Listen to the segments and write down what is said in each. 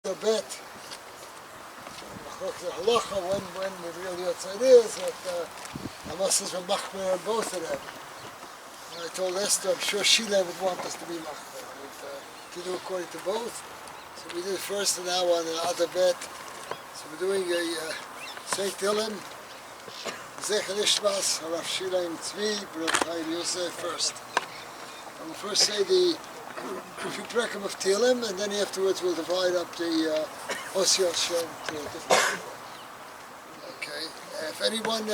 a bet. The halacha when the real outside is that Hamas were machmer on both of them. And I told Esther, I'm sure Shelaim would want us to be machmer, to do according to both. So we did it first and now on the Adar bet. So we're doing a St. Dillim, Zecher Ishmas, Harav Shelaim Tzvi, Baruch Chaim Yosef first. And we'll first say the Prekim of Tillim, and then afterwards we'll divide up the Osiyot Shem to different. Okay. If anyone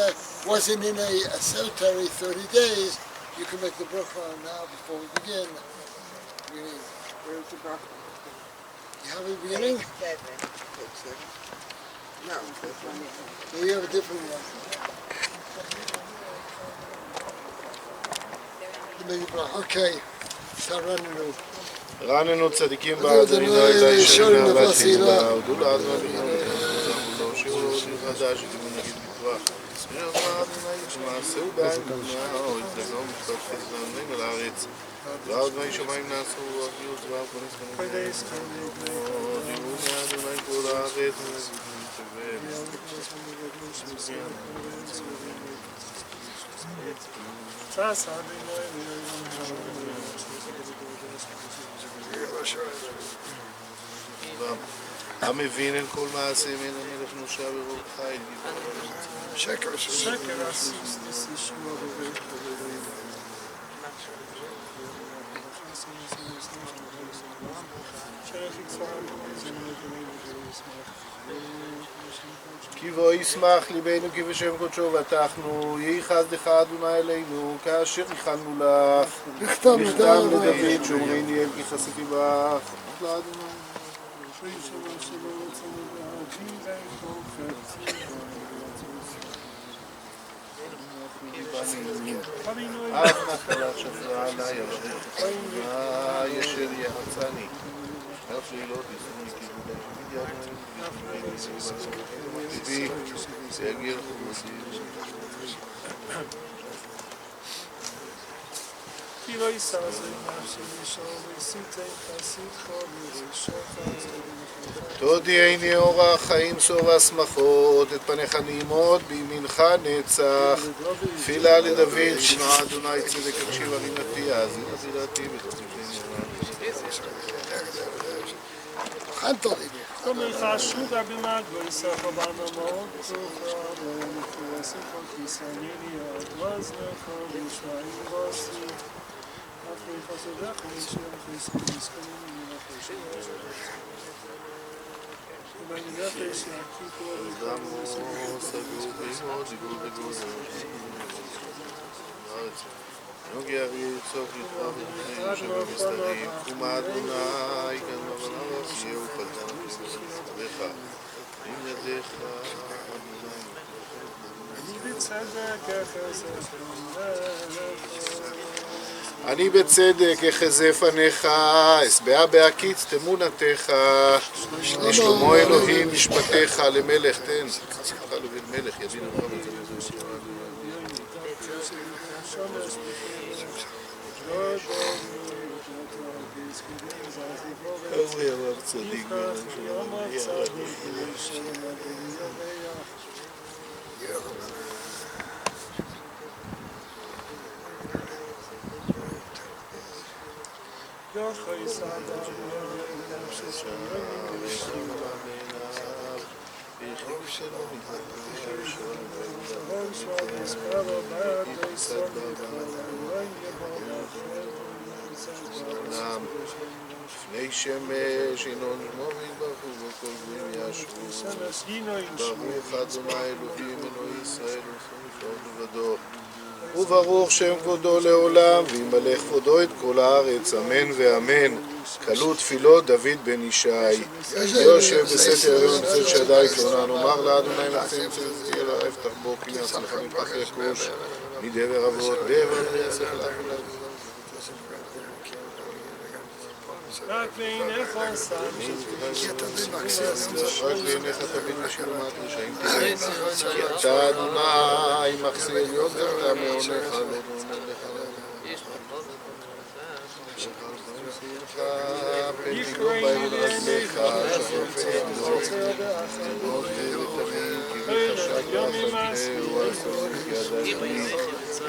wasn't in a cemetery 30 days, you can make the bracha now before we begin. Where's the bracha? You have a beginning? No. So you have a different one. Okay. Start running over. רננו צדיקים באדוני אלי שנה בתחילה, הודו לאדוני ולא שירו חדש שתימו נגיד בטוח. סביר מה אדוני שמעשהו בעין בנאו, יתגלו משפט חסדם נגל הארץ. ואדוני שמיים נעשו, אביהו צבאו כונס כנגד. דירו מאדוני כל הארץ. המבין אין כל מעשה מן המלך נושע ברוב חיל שקר כי בו ישמח ליבנו כי בשם קודשו בטחנו, יהי חסד לך אדוני אלינו, כאשר ייחלנו לך, נכתב לדוד שאומרים לי אל כי חסיתי בך, לאדוני. אף נחלת שפרה עלי אברך, ישר יחצני, אף לילות ישמי כיבודי ביבי, סגר חומסי. כי לא יישא זה נפשי לשאול וסיתי חסיד תודיעני אורח חיים סוב השמחות, את פניך נעימות בימינך נצח. תפילה לדוד, שמע אדוני צדק הקשיב ערינתי, האזין עזירתי ותוסיפני תאמרך שוב רבי מגו יסח רבנו מאוד פתוחה ומפורסים כל כיסני להיות מזנך ושמעים בוסי אחרי חסודך ונשאר חסקו מסכנים מן החשב ובנדפש יעקיקו דמו סגור בימות דיגור בגור נוגע ויצוק לתרח ובני שבמסתרים קומה אדוני כאן מבנה ושיהו פלטן לך עם ידיך אני בצדק אחזה פניך אשבע בהקיץ תמונתך לשלמה אלוהים משפטיך למלך תן שמחה לו ולמלך ידין אמרה בצדק אורי אמר צדיק לפני שמש ינון מוביל ברכו וכל גויים ישבו ברוך אדוני אלוהים אלוהי ישראל ושום לבדו וברוך שם כבודו לעולם וימלא כבודו את כל הארץ אמן ואמן. קלו תפילות דוד בן ישי יושב בסתר הריון בצד שדי תלונה נאמר לאדוני מצאים צדקי אליו אפתח בו כי יעשה לך מפח יקוש מדבר אבות דבר יעשה לך רק לעיניך שם רק לעיניך תמיד משלמת רשעים תראה כי אתה אדוני מחסה עליון ואתה מעונך לא נעונך פן תגלו בהם רגליך שפר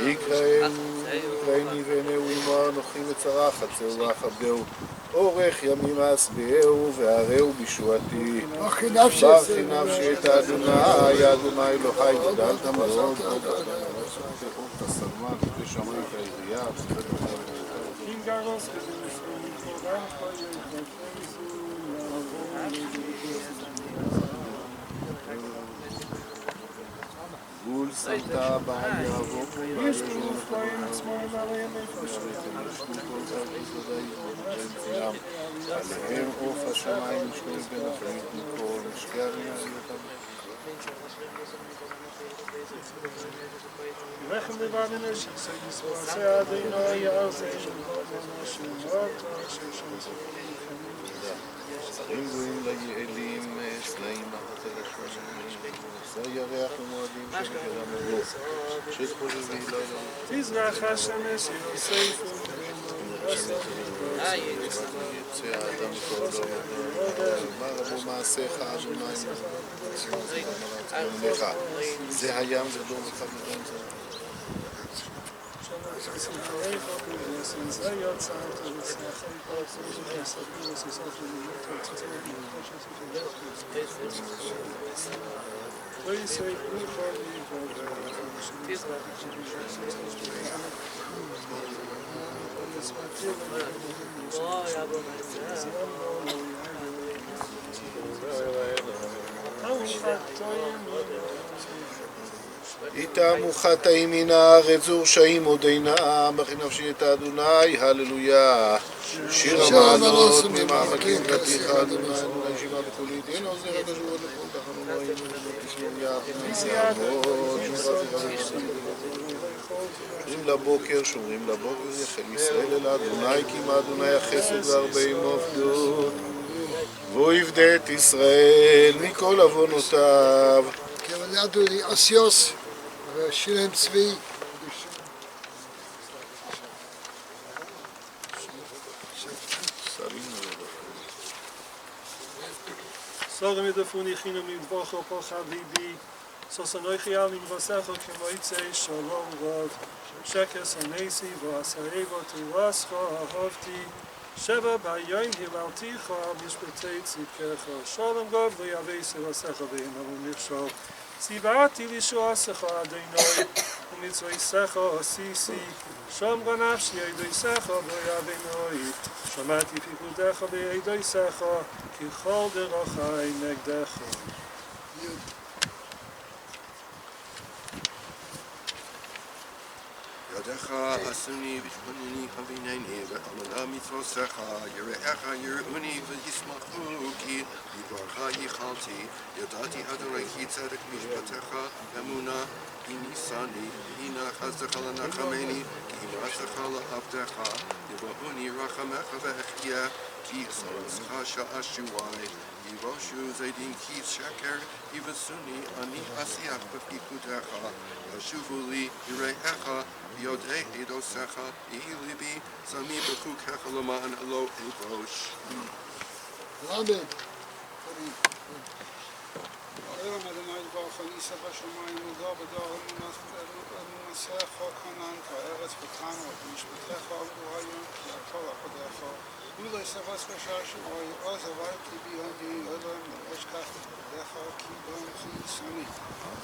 יקראני ונאו עמו אנוכי מצרה חצהו ואכבדהו אורך ימים אשביעהו והראהו בישועתי ברכי נפשי את אדוני אלוהי גדלת מאוד את הסרמן ושמע את העירייה גבול סמתה בעל יעבור עליהם עוף השמיים משקול בין החיים מכל משקע Rechem de Vadene, Shisa Adino, Yazin, שרים גויים ליעלים, סלעים מחת אל השמיים, זה ירח ומועדים שמגדם לבוא, שטחו לבי לילה. תזרח השמש, יוסף יצא האדם כל מה רבו מעשיך אדוני לך זה הים זה דור אחד מדם זה איתם וחטאים מן הארץ ורשעים עודינם בכי נפשי את אדוני הללויה שיר המעלות ממעמקים גדליך אדוני אדוני שיבה בקולי דין עוזר הגשורות לכל תחנונוים ותשלום יעבוד שומרים לבוקר יחל ישראל אל אדוני כי מה אדוני החסד והרבה עמו עבדות והוא יפדה את ישראל מכל עוונותיו כבלעדו לי אסיוס ושילם צבי Sorgen wir davon, ich hin mit Woche auf Habibi. So sanoich ja min vasacho kemoitze shalom rod. Shekes anesi vasarevo tivascho ahavti. Sheva bayom hivalticho mishpetei tzidkecho. Shalom gov v'yavesi vasacho v'imam u'michshol. Tzivati lishoasecho Adonai u'mitzvoisecho asisi. Shomra nafshi eidoisecho v'yavenoi. שמעתי פיקודך בידיך, כי כל דרכי נגדך. ידך עשוני ושפנני חבינני ועמלה מצוותך יראיך יראוני וישמחו כי בדברך ייחלתי ידעתי אדוני כי צדק משפטך אמונה כי ניסני הנה חסדך לנחמני כי אמרתך לעבדך יבואוני רחמך ואחיה כי אסרצך שעה שועי יבושו זדים כי שקר יבסוני אני אשיח בפיקודך ישובו לי יראיך יודעי עדותיך יהי ליבי שמי בחוקיך למען לא אבוש. רבי היום אדוני יתברך ניסה בשמיים וגר בדור אמונתך חננת הארץ ותחנות ומשפטך עבדו היום כי הכל עבדיך ולא יסבס בשעה שמוי עוז עברתי בידי אלוהים לא אשכח את עבדיך כי באנוכי שונא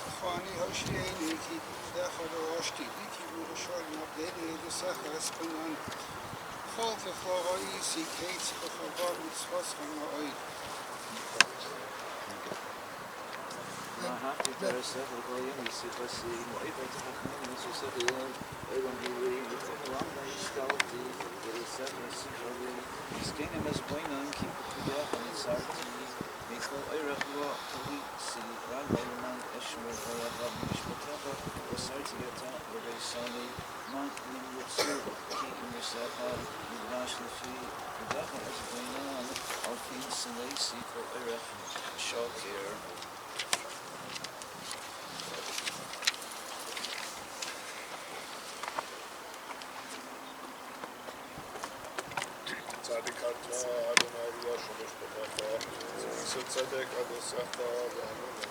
וכני הושיעני כי עבדיך דרשתי לי כי בראשון עבדי עדותיך אסכנן כל תכלו ראיסי קץ בכבוד מצוותך מאוד Mahati Parasat Goyim Sipasi Moibat Hakman Susabel Evan Hili Lamba Iskalti Parasat Sifavi Skinem as Boinan Keep Kuda and Sarti Miko Iraqwa Tuli Si Ragman Eshmer Hayab Mishpataba Wasartiata Rabbi Sali Mat Min Yutsu Ki Misaha Yudash Lafi Kudaha as Boinan Alfin Salasi Ko Iraq Shakir צדיקת אדוני וישמש בתוכו so tzedek adosecha v'amunah.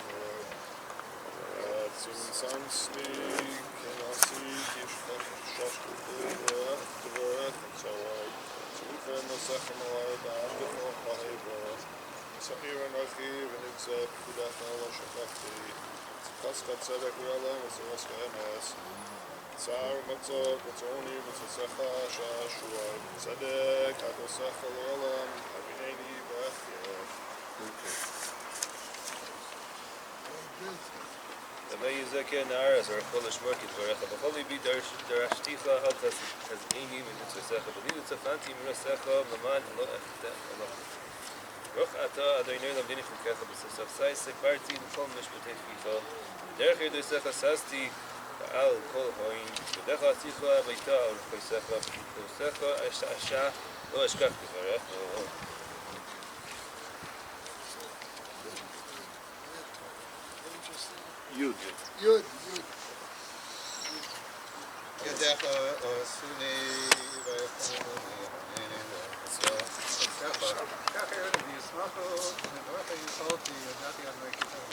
Zum Samstag Kenasi Kishkach Shashkuch Dvorach Tzawai Tzrufen Nosechem Alay Ba'am B'chol Chaheva Sa'ir Anachiv V'nitzeh P'kudach Na'ala Shachachti Tzkaska Tzedek V'Yalem V'Tzaras V'Emes Tzar Matzot V'Tzoni V'Tzasecha Sha'ashuai Tzedek Adosecha L'Yalem Avineni V'Echyev. Rabbi Yizakeh Na'aras or Cholish Morkit Varecha B'choli Bi Darashticha Al Tazini V'Nitzasecha B'Lidu Tzafanti Mirasecha Laman Lo Echta Ruch Ata Adonai Lamdini Chukecha B'Sasaf Sai Separti L'Kol Mishpatei Ficha Derech Yedosecha Sasti Ba'al Kol Hoin B'Decha Aticha B'Ita Al Chosecha B'Chosecha Asha Lo Eshkach B'Varecha Yud. Yadecha Asuni Vayachoni Secha Kacher Yismacho Nedocha Yisolti Yadati Adonai Kitab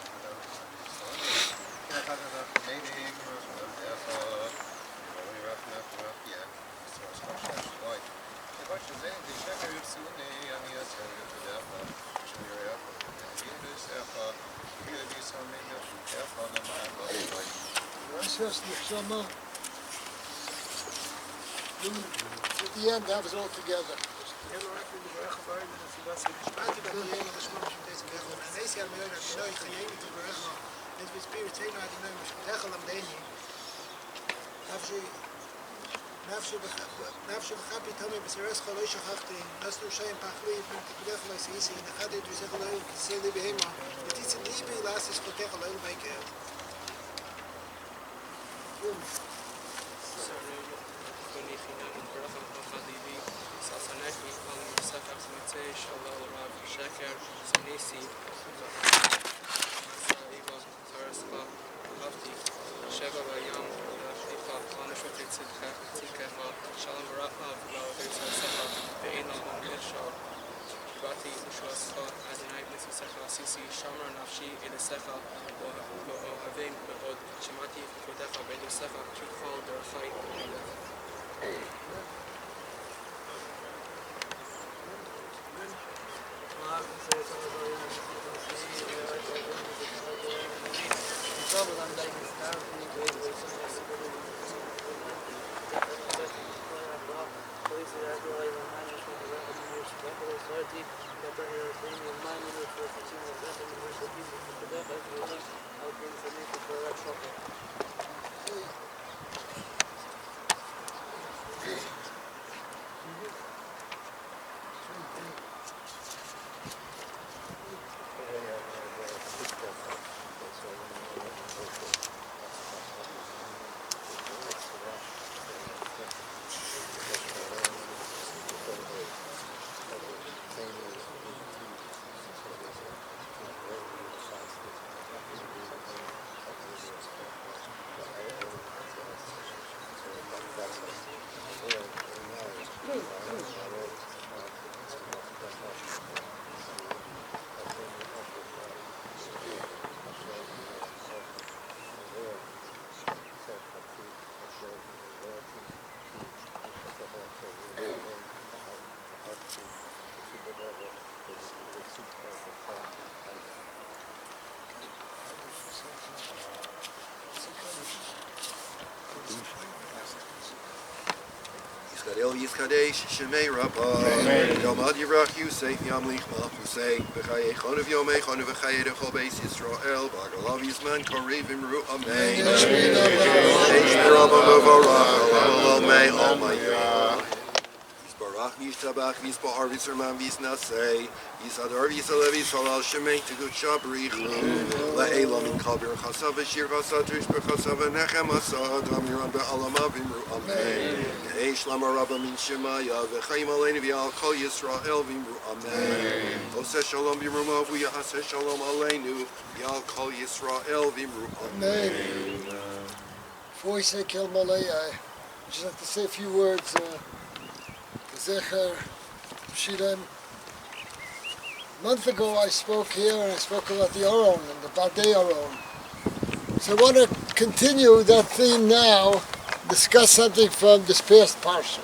Kacher Medik Yadecha Yivoli Rachmach Rachia Yisros Chashash Loy Yivach Shazay Yishecher Yisuni Ani Yasher Yadecha Shemir Yacha Yidus Yacha That's just the summer. At the end, have us all together. נפשי וחפי תמי בסרס חלוי שכחתי, נסנו שיים פחלי, בנתקדך לא סייסי, נחדי דריסך אלוהים, כיסי לי בהמה, ותיצי ליבי לאסיס חותך אלוהים בייקר. שבע ביום, Shalom Barakah, Ve'ena Mishal, Bati Ushuascha, Adonai Mitzvah Asisi, Shamar Nafshi, Edesecha, Ohavim, Be'od, Shemati, Kodecha, Be'edesecha, Kikol, Derachai, Yisgadel Yizkadesh Shemei Rabbi Yom Ad Yirach Yusef Yom Lichmach Husei V'chayei Chonav Yomei Chonav V'chayei Dechol Beis Yisrael V'agalav Yizman Korev Imru Amen Eish Rabba Mevorach Alam Almei Almayah Yisbarach Yishtabach Yisbahar Yisraman Yisnasei Yisadar Yisalev Yisalal Shemei Tegut Shabrichu La'elam in Kalbir Chasav V'shir Chasav Tushber Chasav V'nechem Asad Amiram Be'alamav Imru Amen Eish Lama Rabba Min Shemaya V'chaim Aleinu V'yal Kol Yisrael V'imru Amen Oseh Shalom V'imru V'yahaseh Shalom Aleinu V'yal Kol Yisrael V'imru Amen. Before we say Kel Malay, I just have to say a few words. Zecher, Shelaim, A month ago I spoke here and I spoke about the Aron and the Badei Aron. So I want to continue that theme now, discuss something from this past parsha.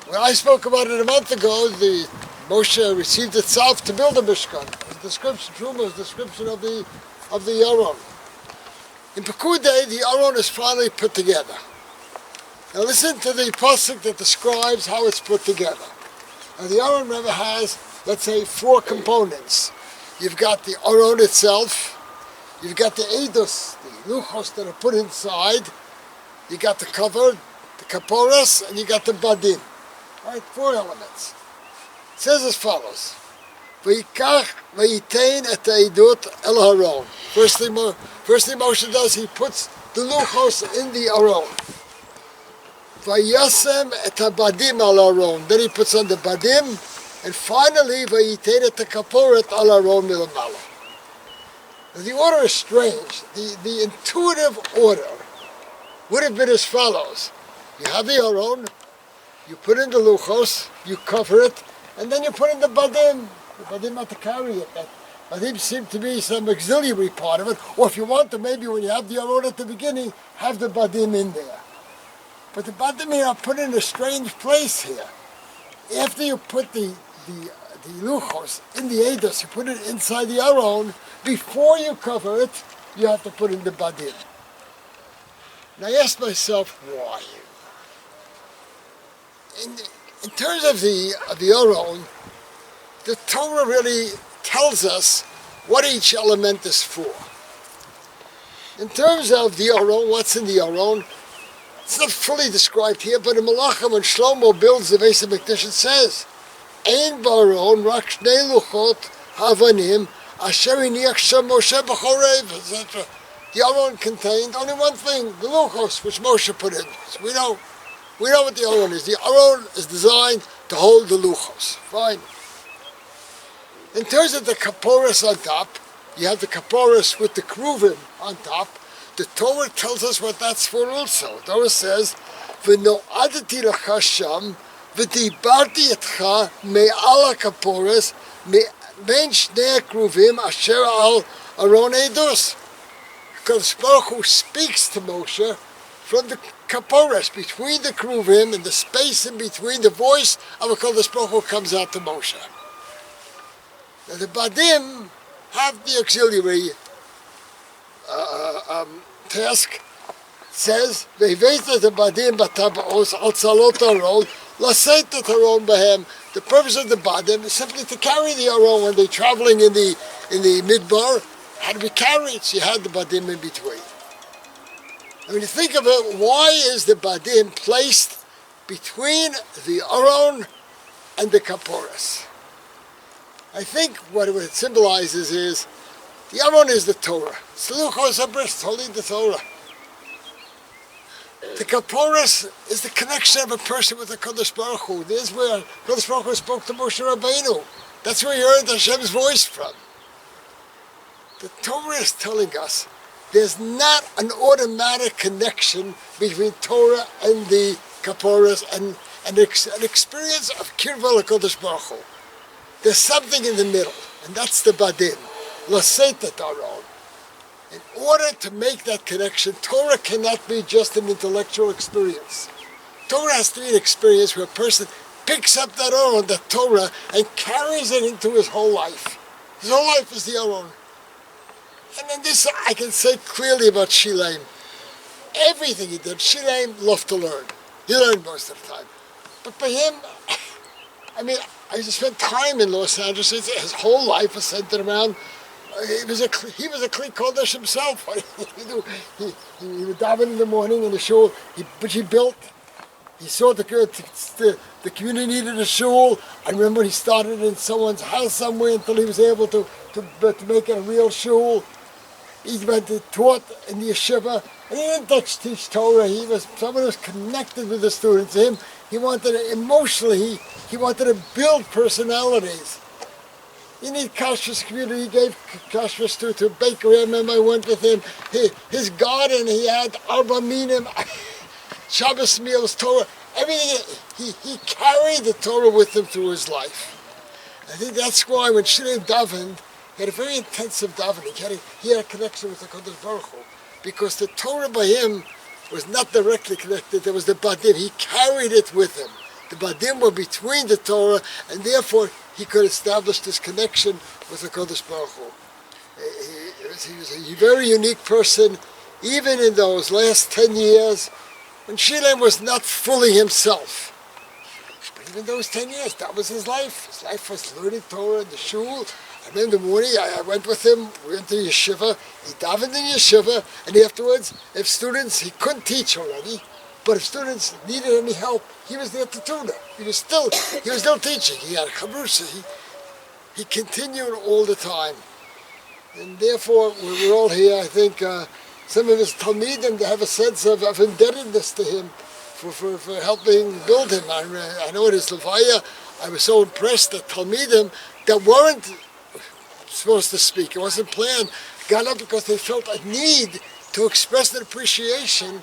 When I spoke about it a month ago, the Moshe received itself to build a Mishkan. The description, Truma's description of the Aron. In Pekudei, the Aron is finally put together. Now listen to the pasuk that describes how it's put together. Now the Aron, remember, has, let's say, 4 components. You've got the Aron itself, you've got the Eidos, the luchos that are put inside, you got the cover, the kaporas, and you got the badim. All right, 4 elements. It says as follows: V'yikach v'yitain et ha'idut el Aron. First thing Moshe does, he puts the luchos in the Aron. V'yasem et habadim al Aron. Then he puts on the badim, and finally v'yitain et ha'kaporet al Aron milamala. The order is strange. The intuitive order would have been as follows: you have the Aron, you put in the luchos, you cover it, and then you put in the badim. The badim have to carry it. That badim seem to be some auxiliary part of it. Or if you want to, maybe when you have the Aron at the beginning, have the badim in there. But the badim here are put in a strange place here. After you put the luchos in the eidos, you put it inside the Aron. Before you cover it, you have to put in the badim. And I asked myself, why? In terms of the Aron, the Torah really tells us what each element is for. In terms of the Aron, what's in the Aron, it's not fully described here, but in Malachim, when Shlomo builds the Beis HaMikdash, it says, Ein ba'aron rak shnei luchot havanim asher hiniach shem Moshe b'chorev, etc. The Aron contained only one thing, the luchos, which Moshe put in. So we know what the Aron is. The Aron is designed to hold the luchos. Fine. In terms of the kaporas on top, you have the kaporas with the kruvim on top. The Torah tells us what that's for also. The Torah says, "V'no'adati lecha sham, v'dibarti etcha me'al hakaporas, me'ben shnei kruvim asher al Aron eidos." Because Baruch Hu speaks to Moshe from the kaporas, between the kruvim, and the space in between, the voice of HaKadosh Baruch Hu comes out to Moshe. Now the badim have the auxiliary task. It says, "Ve'iveta the badim b'tabaos al tzalot Aron, laseit et Aron b'hem." The purpose of the badim is simply to carry the Aron when they're traveling in the midbar. Had to be carried, so you had the badim in between. And when you think of it, why is the badim placed between the Aron and the kaporas? I think what it symbolizes is the Aron is the Torah. It's the luchos habris, holding the Torah. The kaporas is the connection of a person with the Kadosh Baruch Hu. This is where Kadosh Baruch Hu spoke to Moshe Rabbeinu. That's where he heard Hashem's voice from. The Torah is telling us there's not an automatic connection between Torah and the kaporas and an experience of kirva l'Kadosh Baruch Hu. There's something in the middle, and that's the badim, laseitet Aron. In order to make that connection, Torah cannot be just an intellectual experience. Torah has to be an experience where a person picks up that Aron, that Torah, and carries it into his whole life. His whole life is the Aron. And then this I can say clearly about Shelaim. Everything he did, Shelaim loved to learn. He learned most of the time. But for him, I used to spend time in Los Angeles. His whole life was centered around. He was a Kli Kodesh himself. He would daven in the morning in the shul, which he built. He saw the community needed a shul. I remember he started in someone's house somewhere until he was able to make it a real shul. He went to taught in the yeshiva, and he didn't teach Torah. He was someone who was connected with the students. He wanted to, emotionally, he wanted to build personalities. You need kashrus community. He gave kashrus to a bakery. I remember I went with him. His garden, he had arba minim, Shabbos meals, Torah, everything. He carried the Torah with him through his life. I think that's why when Shelaim davened, he had a very intensive davening. He had a connection with the Kodesh Baruch Hu, because the Torah by him was not directly connected. There was the Badim. He carried it with him. The Badim were between the Torah, and therefore he could establish this connection with the Kodesh Baruch Hu. He was a very unique person, even in those last 10 years, when Shelaim was not fully himself. But even those 10 years, that was his life. His life was learning Torah in the shul. And then in the morning, I went with him, we went to yeshiva, he davened in yeshiva, and afterwards, if students, he couldn't teach already, but if students needed any help, he was there to tutor. He was still teaching. He had a chavrusa. He continued all the time. And therefore, we're all here, I think, some of his Talmidim, they have a sense of indebtedness to him for helping build him. I know in his Levaya, I was so impressed that Talmidim that weren't supposed to speak, it wasn't planned, got up because they felt a need to express their appreciation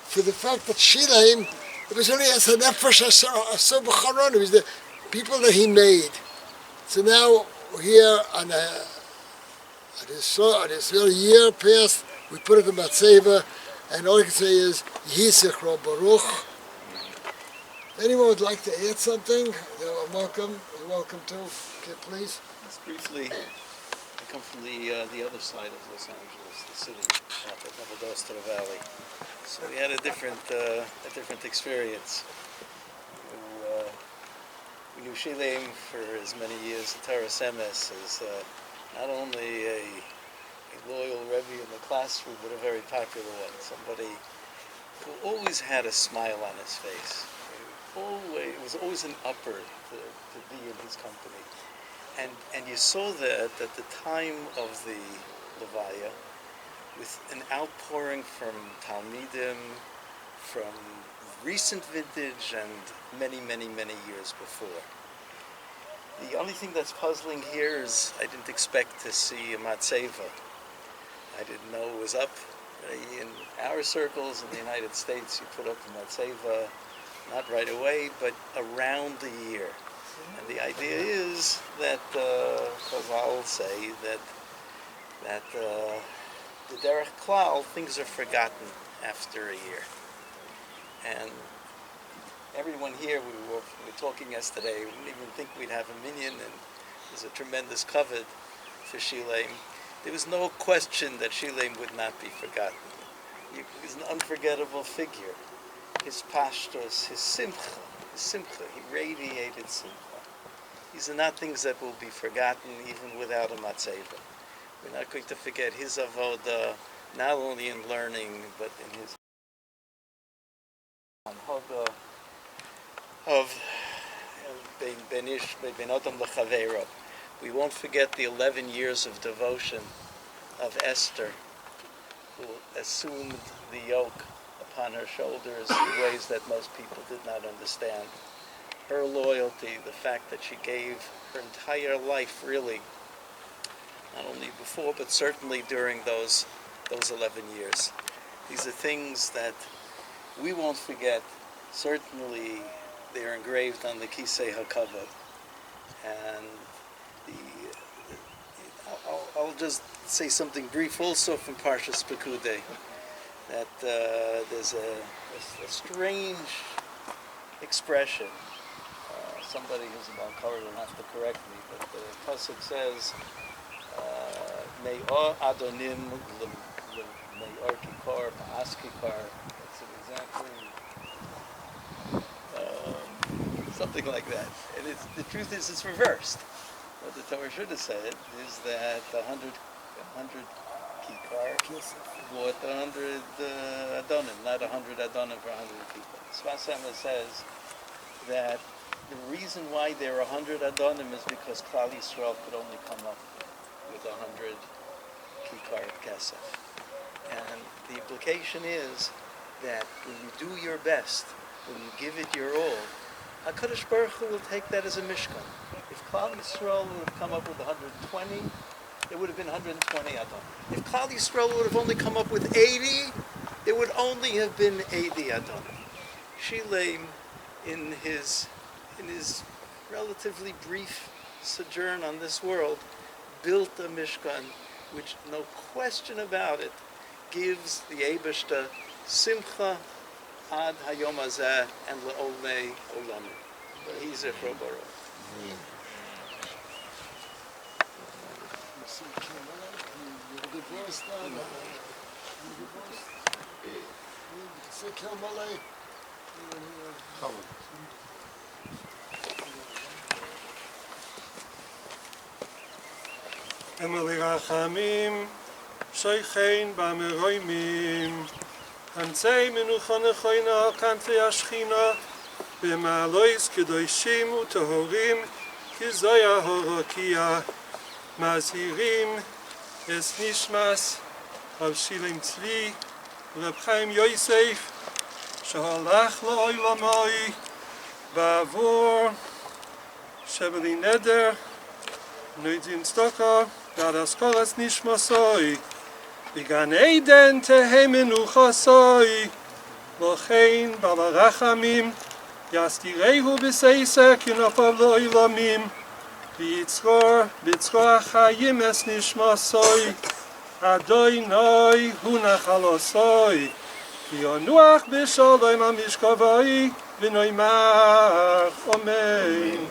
for the fact that Shelaim, it was only as a nefesh asar b'charon, it was the people that he made. So now, here on this really year past, we put it in Matzeva, and all I can say is, Yehi Zichro Baruch. Anyone would like to add something? You're welcome. You're welcome to. Okay, please. Just briefly, I come from the other side of Los Angeles, the city, never goes to the valley. So we had a different experience. We knew Shelaim for as many years. The Taras Emes is not only a loyal Rabbi in the classroom, but a very popular one. Somebody who always had a smile on his face. It was always an upper to be in his company. And you saw that at the time of the Levaya, with an outpouring from Talmidim, from recent vintage and many, many, many years before. The only thing that's puzzling here is I didn't expect to see a matzeva. I didn't know it was up. In our circles in the United States, you put up a matzeva not right away, but around the year. And the idea is that Chazal say that the derech klal, things are forgotten after a year. And everyone here, we were talking yesterday, we didn't even think we'd have a minyan, and there's a tremendous kavod for Shelaim. There was no question that Shelaim would not be forgotten. He's an unforgettable figure. His pashtos, his simcha, he radiated simcha. These are not things that will be forgotten even without a matzeva. We're not going to forget his avoda, not only in learning, but in his anhoga of ben adam l'chaveiro. We won't forget the 11 years of devotion of Esther, who assumed the yoke upon her shoulders in ways that most people did not understand. Her loyalty, the fact that she gave her entire life, really, not only before, but certainly during those 11 years. These are things that we won't forget. Certainly, they're engraved on the Kisei HaKavod. And I'll just say something brief also from Parshas Pekudei, that there's a strange expression. Somebody who's about color will have to correct me, but the pasuk says, Me'or Adonim Me'or Kikar Ma'as Kikar. That's exactly something like that. And the truth is, it's reversed. What the Torah should have said is that 100 Kikar bought 100 Adonim, not 100 Adonim for 100 people. Sfas Emes says that the reason why there are 100 Adonim is because Klal Yisrael could only come up with 100 Kikar Kesef. And the implication is that when you do your best, when you give it your all, HaKadosh Baruch Hu will take that as a mishkan. If Klal Yisrael would have come up with 120, there would have been 120 Adonim. If Klal Yisrael would have only come up with 80, there would only have been 80 Adonim. Shelaim, in his relatively brief sojourn on this world, built a Mishkan, which, no question about it, gives the Eibishter simcha ad hayom hazeh and le'olmei olamim. Yehi zichro baruch. Emeli rachamim, shoichein b'ameroimim, hantzei menucha nechoina kanfei ashchina, b'ma'alois kedoshim u'tohorim, kizoya horokia, mazhirim, es nishmas, Rav Shelaim Tzvi, Reb Chaim Yosef, שהלך לעולמי בעבור שבלי נדר, נוידין צדקה, ועד אסכולת נשמסוי, בגן עדן תהא מנוחסוי, לכן בעל הרחמים, יסתירהו בסייסה כנפיו לעולמים, בצרור החיים אס נשמסוי, אדוני הוא נחלוסוי, ינוח בשלום המשכבוי ונאמר אמן.